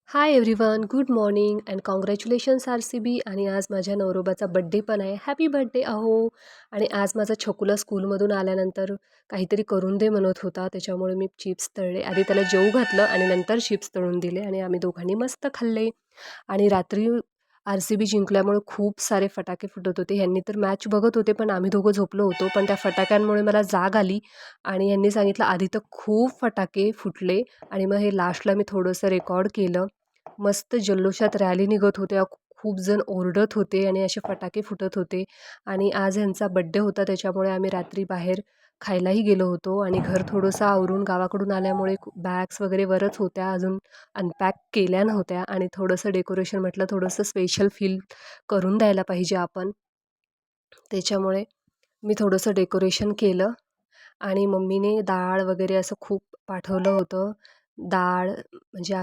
High everyone, good morning and congratulations RCB. आणि आज माझ्या नवरोबाचा बड्डे पण आहे. हॅपी बड्डे अहो. आणि आज माझा छकुला स्कूलमधून आल्यानंतर काहीतरी करून दे म्हणत होता, त्याच्यामुळे मी चिप्स तळले. आधी त्याला जेवू घातलं आणि नंतर चिप्स तळून दिले आणि आम्ही दोघांनी मस्त खाल्ले. आणि रात्री आर-सी-बी जिंकल्यामुळे खूप सारे फटाके फुटत होते. ह्यांनी तर मॅच बघत होते, पण आम्ही दोघं झोपलो होतो. पण त्या फटाक्यांमुळे मला जाग आली आणि ह्यांनी सांगितलं आधी तर खूप फटाके फुटले. आणि मग हे लास्टला मी थोडंसं रेकॉर्ड केलं. मस्त जल्लोषात रॅली निघत होत्या, खूप जण ओरडत होते आणि असे फटाके फुटत होते. आणि आज ह्यांचा बड्डे होता, त्याच्यामुळे आम्ही रात्री बाहेर खायलाही गेलो होतो. आणि घर थोडंसं आवरून गावाकडून आल्यामुळे बॅग्स वगैरे वरच होत्या, अजून अनपॅक केल्या नव्हत्या. आणि थोडंसं डेकोरेशन म्हटलं थोडंसं स्पेशल फील करून द्यायला पाहिजे आपण, त्याच्यामुळे मी थोडंसं डेकोरेशन केलं. आणि मम्मीने डाळ वगैरे असं खूप पाठवलं होतं. डाळ म्हणजे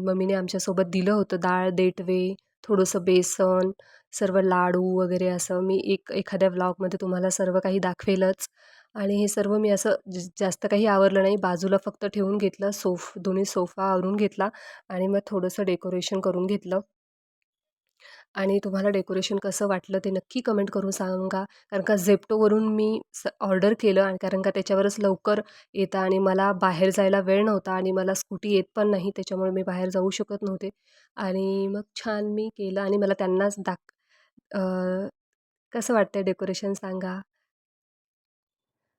मम्मीने आमच्यासोबत दिलं होतं. डाळ, देठवे, थोडंसं बेसन, सर्व लाडू वगैरे असं मी एखाद्या व्लॉगमध्ये तुम्हाला सर्व काही दाखवेलच. आणि हे सर्व मी असं जास्त काही आवरलं नाही, बाजूला फक्त ठेवून घेतलं. दोन्ही सोफा आवरून घेतला आणि मग थोडंसं डेकोरेशन करून घेतलं. आणि तुम्हाला डेकोरेशन कसं वाटलं ते नक्की कमेंट करून सांगा. कारण का झेप्टोवरून मी ऑर्डर केलं आणि कारण का त्याच्यावरच लवकर येतं आणि मला बाहेर जायला वेळ नव्हता आणि मला स्कूटी येत पण नाही, त्याच्यामुळे मी बाहेर जाऊ शकत नव्हते. आणि मग छान मी केलं आणि मला त्यांनाच अ, कसं वाटतंय डेकोरेशन सांगा.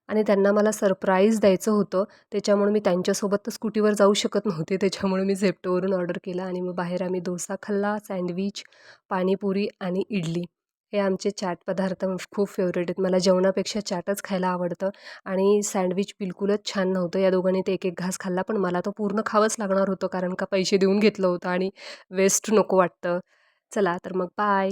आणि त्यांना मला सरप्राईज द्यायचं होतं, त्याच्यामुळे मी त्यांच्यासोबत तर स्कूटीवर जाऊ शकत नव्हते. त्याच्यामुळे मी झेप्टोवरून ऑर्डर केला आणि मग बाहेर आम्ही डोसा खाल्ला, सँडविच, पाणीपुरी आणि इडली. हे आमचे चाट पदार्थ खूप फेवरेट आहेत. मला जेवणापेक्षा चाटच खायला आवडतं. आणि सँडविच बिलकुलच छान नव्हतं. या दोघांनी ते एक घास खाल्ला, पण मला तो पूर्ण खावंच लागणार होतं, कारण का पैसे देऊन घेतलं होतं आणि वेस्ट नको वाटतं. चला तर मग बाय.